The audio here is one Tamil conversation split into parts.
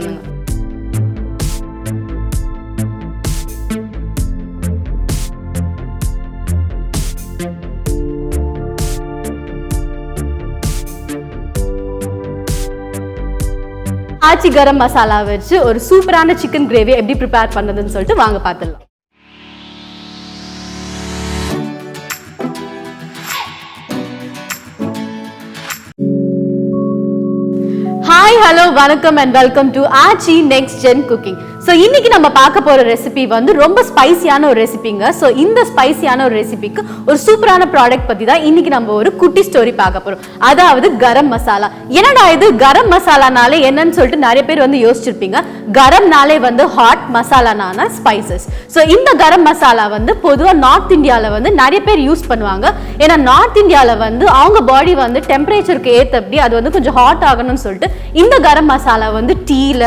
பண்ணுங்க. ஆச்சி கரம் மசாலா வச்சு ஒரு சூப்பரான சிக்கன் கிரேவி எப்படி ப்ரிப்பேர் பண்ணுறதுன்னு சொல்லிட்டு வாங்க பார்த்துடலாம். ஹாய் ஹலோ வணக்கம் and welcome to Aachi next gen cooking. So இன்னைக்கு நம்ம பார்க்க போகிற ரெசிபி வந்து ரொம்ப ஸ்பைசியான ஒரு ரெசிபிங்க. ஸோ இந்த ஸ்பைசியான ஒரு ரெசிபிக்கு ஒரு சூப்பரான ப்ராடக்ட் பற்றி தான் இன்னைக்கு நம்ம ஒரு குட்டி ஸ்டோரி பார்க்க போகிறோம். அதாவது கரம் மசாலா. என்னடா இது கரம் மசாலானாலே என்னன்னு சொல்லிட்டு நிறைய பேர் வந்து யோசிச்சிருப்பீங்க. கரம்னாலே வந்து ஹாட், மசாலானான ஸ்பைசஸ். ஸோ இந்த கரம் மசாலா வந்து பொதுவாக நார்த் இந்தியாவில் வந்து நிறைய பேர் யூஸ் பண்ணுவாங்க. ஏன்னா நார்த் இந்தியாவில் வந்து அவங்க பாடி வந்து டெம்பரேச்சருக்கு ஏற்றபடி அது வந்து கொஞ்சம் ஹாட் ஆகணும்னு சொல்லிட்டு இந்த கரம் மசாலா வந்து டீல,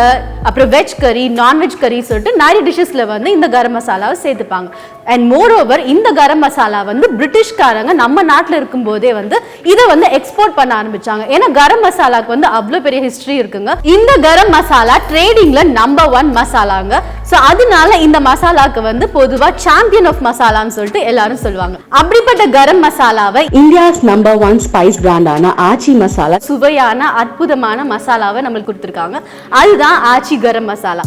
அப்புறம் வெஜ் கறி, நான்வெஜ் கறி சொல்லிட்டு நிறைய டிஷ்ஷஸ்ல வந்து இந்த கரம் மசாலாவை சேர்த்துப்பாங்க. அண்ட் மோர் ஓவர் இந்த கரம் மசாலா வந்து பிரிட்டிஷ்காரங்க நம்ம நாட்டில் இருக்கும் போதே வந்து இதை வந்து எக்ஸ்போர்ட் பண்ண ஆரம்பிச்சாங்க. ஏன்னா கரம் மசாலாக்கு வந்து அவ்வளோ பெரிய ஹிஸ்டரி இருக்குங்க. இந்த கரம் மசாலா ட்ரேடிங்ல நம்பர் 1 மசாலாங்க. ஸோ அதனால இந்த மசாலாக்கு வந்து பொதுவா சாம்பியன் ஆஃப் மசாலான்னு சொல்லிட்டு எல்லாரும் சொல்லுவாங்க. அப்படிப்பட்ட கரம் மசாலாவை இந்தியாஸ் நம்பர் 1 ஸ்பைஸ் பிராண்டான ஆச்சி மசாலா சுவையான அற்புதமான மசாலாவை நம்மளுக்கு கொடுத்துருக்காங்க. அதுதான் ஆச்சி கரம் மசாலா.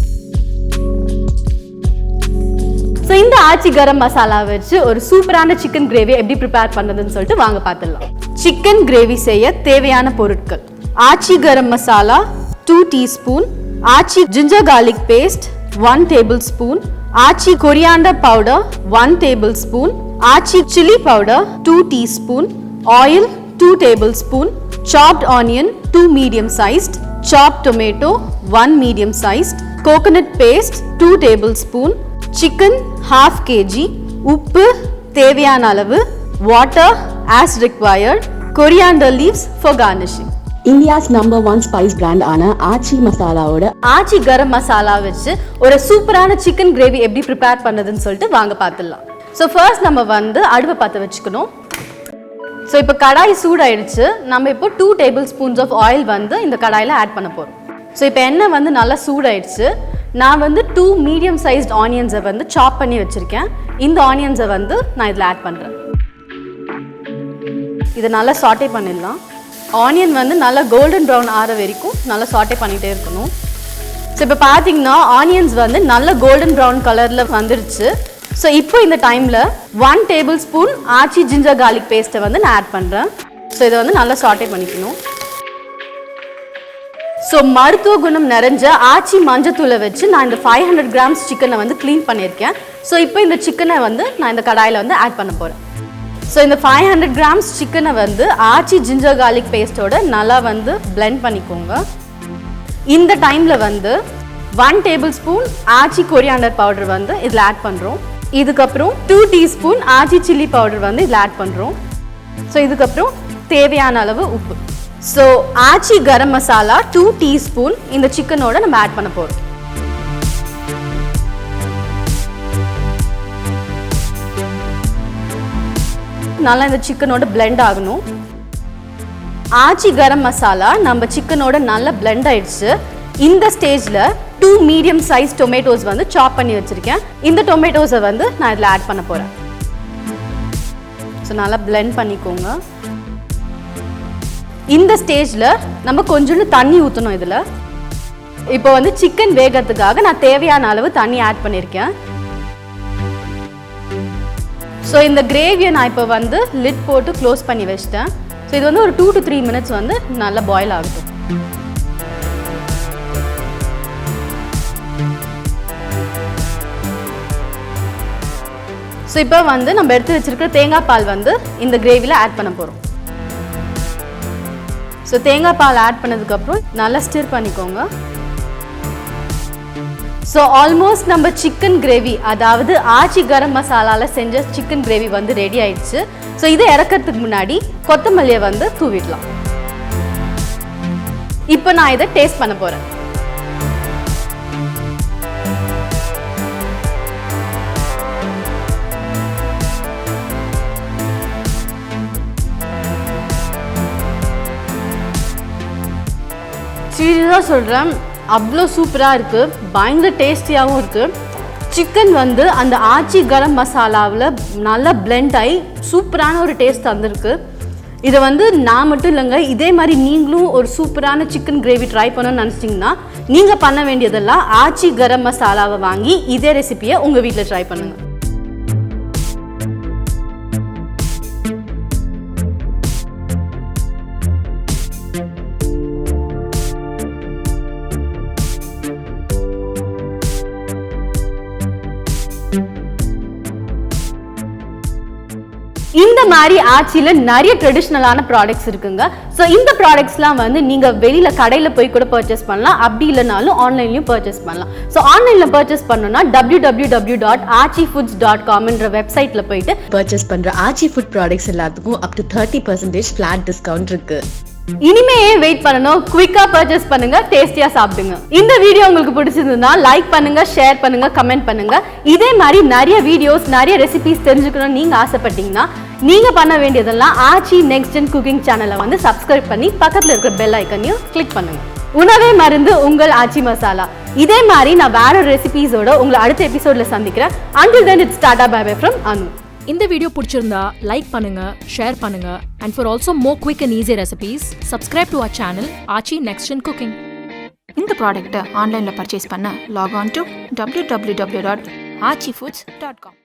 ஸோ இந்த ஆச்சி கரம் மசாலா வச்சு ஒரு சூப்பரான சிக்கன் கிரேவி எப்படி ப்ரிப்பேர் பண்ணுறதுன்னு சொல்லிட்டு வாங்க பார்த்துடலாம். சிக்கன் கிரேவி செய்ய தேவையான பொருட்கள்: Aachi garam masala 2 teaspoon, Aachi ginger garlic paste 1 tablespoon, Aachi coriander powder 1 tablespoon, Aachi chilli powder 2 teaspoon, oil 2 tablespoon, chopped onion 2 medium sized, chopped tomato 1 medium sized, coconut paste 2 tablespoon, chicken half kg, உப்பு தேவையான அளவு, water as required, coriander leaves for garnishing. India's number 1 spice brand ஆன ஆச்சி மசாலாவோட ஆச்சி கரம் மசாலா வச்சு ஒரு சூப்பரான சிக்கன் கிரேவி எப்படி ப்ரிப்பேர் பண்ணதுன்னு சொல்லிட்டு வாங்க பார்த்துடலாம். ஸோ ஃபர்ஸ்ட் நம்ம வந்து அடுப்பை பற்ற வச்சுக்கணும். ஸோ இப்போ கடாய் சூடாயிடுச்சு. நம்ம இப்போ 2 டேபிள் ஸ்பூன்ஸ் ஆஃப் ஆயில் வந்து இந்த கடாயில் ஆட் பண்ண போகிறோம். ஸோ இப்போ எண்ணெய் வந்து நல்லா சூடாயிடுச்சு. நான் வந்து 2 மீடியம் சைஸ்ட் ஆனியன்ஸை வந்து சாப் பண்ணி வச்சுருக்கேன். இந்த ஆனியன்ஸை வந்து நான் இதில் ஆட் பண்ணுறேன். இதை நல்லா சாட்டே பண்ணிடலாம். ஆனியன் வந்து நல்லா கோல்டன் ப்ரௌன் ஆற வரைக்கும் நல்லா சாட்டே பண்ணிகிட்டே இருக்கணும். ஸோ இப்போ பார்த்தீங்கன்னா ஆனியன்ஸ் வந்து நல்ல கோல்டன் ப்ரௌன் கலரில் வந்துடுச்சு. ஸோ இப்போ இந்த டைமில் 1 டேபிள் ஸ்பூன் ஆச்சி ஜிஞ்சர் கார்லிக் பேஸ்ட்டை வந்து நான் ஆட் பண்ணுறேன். ஸோ இதை வந்து நல்லா சாட்டே பண்ணிக்கணும். ஸோ மருத்துவ குணம் நிறைஞ்ச ஆச்சி மஞ்சத்தூளை வச்சு நான் இந்த 500 கிராம்ஸ் சிக்கனை வந்து க்ளீன் பண்ணியிருக்கேன். ஸோ இப்போ இந்த சிக்கனை வந்து நான் இந்த கடாயில் வந்து ஆட் பண்ண போகிறேன். ஸோ இந்த 500 கிராம்ஸ் சிக்கனை வந்து ஆச்சி ஜிஞ்சர் கார்லிக் பேஸ்ட்டோட நல்லா வந்து பிளெண்ட் பண்ணிக்கோங்க. இந்த டைமில் வந்து 1 tablespoon Aachi coriander powder வந்து இதில் ஆட் பண்ணுறோம். இதுக்கப்புறம் 2 டீஸ்பூன் ஆச்சி சில்லி பவுடர் வந்து இதில் ஆட் பண்ணுறோம். ஸோ இதுக்கப்புறம் தேவையான அளவு உப்பு. ஸோ ஆச்சி கரம் மசாலா 2 டீஸ்பூன் இந்த சிக்கனோட நம்ம ஆட் பண்ண போகிறோம். நல்லா இந்த சிக்கனோட பிளெண்ட் ஆகணும். ஆச்சி கரம் மசாலா நம்ம சிக்கனோட நல்லா பிளெண்ட் ஆயிடுச்சு. இந்த ஸ்டேஜில் 2 மீடியம் சைஸ் டொமேட்டோஸ் வந்து சாப் பண்ணி வச்சுருக்கேன். இந்த டொமேட்டோஸை வந்து நான் இதில் ஆட் பண்ண போகிறேன். ஸோ நல்லா பிளெண்ட் பண்ணிக்கோங்க. இந்த ஸ்டேஜில் நம்ம கொஞ்சோண்டு தண்ணி ஊற்றணும். இதில் இப்போ வந்து சிக்கன் வேகிறதுக்காக நான் தேவையான அளவு தண்ணி ஆட் பண்ணியிருக்கேன். ஸோ இந்த கிரேவியை நான் இப்போ வந்து லிட் போட்டு க்ளோஸ் பண்ணி வச்சிட்டேன். ஸோ இது வந்து ஒரு 2 to 3 மினிட்ஸ் வந்து நல்லா பாயில் ஆகட்டும். ஸோ இப்போ வந்து நம்ம எடுத்து வச்சிருக்கிற தேங்காய் பால் வந்து இந்த கிரேவியில் ஆட் பண்ண போகிறோம். ஸோ தேங்காய் பால் ஆட் பண்ணதுக்கப்புறம் நல்லா ஸ்டிர் பண்ணிக்கோங்க. ஸோ ஆல்மோஸ்ட் நம்ம சிக்கன் கிரேவி, அதாவது ஆச்சி கரம் மசாலாவில் செஞ்ச சிக்கன் கிரேவி வந்து ரெடி ஆயிடுச்சு. ஸோ இதை இறக்கிறதுக்கு முன்னாடி கொத்தமல்லியை வந்து தூவிடலாம். இப்போ நான் இதை டேஸ்ட் பண்ண போகிறேன். சீரியஸாக சொல்கிறேன், அவ்வளோ சூப்பராக இருக்குது, பயங்கர டேஸ்டியாகவும் இருக்குது. சிக்கன் வந்து அந்த ஆச்சி கரம் மசாலாவில் நல்லா பிளெண்ட் ஆகி சூப்பரான ஒரு டேஸ்ட் வந்திருக்கு. இதை வந்து நான் மட்டும் இல்லைங்க, இதே மாதிரி நீங்களும் ஒரு சூப்பரான சிக்கன் கிரேவி ட்ரை பண்ணணும்னு நினச்சிட்டிங்கன்னா நீங்கள் பண்ண வேண்டியதெல்லாம் ஆச்சி கரம் மசாலாவை வாங்கி இதே ரெசிபியை உங்கள் வீட்டில் ட்ரை பண்ணுங்கள். இந்த மாதிரி ஆச்சியில் நிறைய ட்ரெடிஷ்னலான ப்ராடக்ட்ஸ் இருக்குங்க. ஸோ இந்த ப்ராடக்ட்ஸ்லாம் வந்து நீங்கள் வெளியில் கடையில் போய் கூட பர்ச்சேஸ் பண்ணலாம், அப்படி இல்லைனாலும் ஆன்லைன்லையும் பர்ச்சேஸ் பண்ணலாம். ஸோ ஆன்லைனில் பர்ச்சேஸ் பண்ணணும்னா www.archifoods.com வெப்சைட்டில் போயிட்டு பர்ச்சேஸ் பண்ணுற ஆச்சி ஃபுட் ப்ராடக்ட்ஸ் எல்லாத்துக்கும் up to 30% ஃபிளாட் டிஸ்கவுண்ட் இருக்கு. இனிமே வெயிட் பண்ணணும், குவிக்கா பர்ச்சேஸ் பண்ணுங்க, டேஸ்டியா சாப்பிடுங்க. இந்த வீடியோ உங்களுக்கு பிடிச்சிருந்ததுன்னா லைக் பண்ணுங்க, ஷேர் பண்ணுங்க, கமெண்ட் பண்ணுங்க. இதே மாதிரி நிறைய வீடியோஸ், நிறைய ரெசிபிஸ் தெரிஞ்சுக்கணும்னு நீங்க ஆசைப்பட்டீங்கன்னா நீங்க பண்ண வேண்டியதெல்லாம் ஆச்சி நெக்ஸ்ட் ஜென் குக்கிங் சேனலை வந்து சப்ஸ்கிரைப் பண்ணி பக்கத்துல இருக்கிற பெல் ஐக்கனையும் கிளிக் பண்ணுங்க. உணவே மருந்து உங்கள் ஆச்சி மசாலா. இதே மாதிரி நான் வேற ரெசிபிஸோட உங்களை அடுத்த எபிசோட்ல சந்திக்கிறேன். Until then, it's Tata bye bye from Anu. இந்த வீடியோ பிடிச்சிருந்தா லைக் பண்ணுங்க, ஷேர் பண்ணுங்க. And for also more quick and easy recipes, subscribe to our channel Aachi Next Gen Cooking. இந்த ப்ராடக்ட்டை ஆன்லைனில் பர்ச்சேஸ் பண்ண லாக் ஆன் டு www.archifoods.com.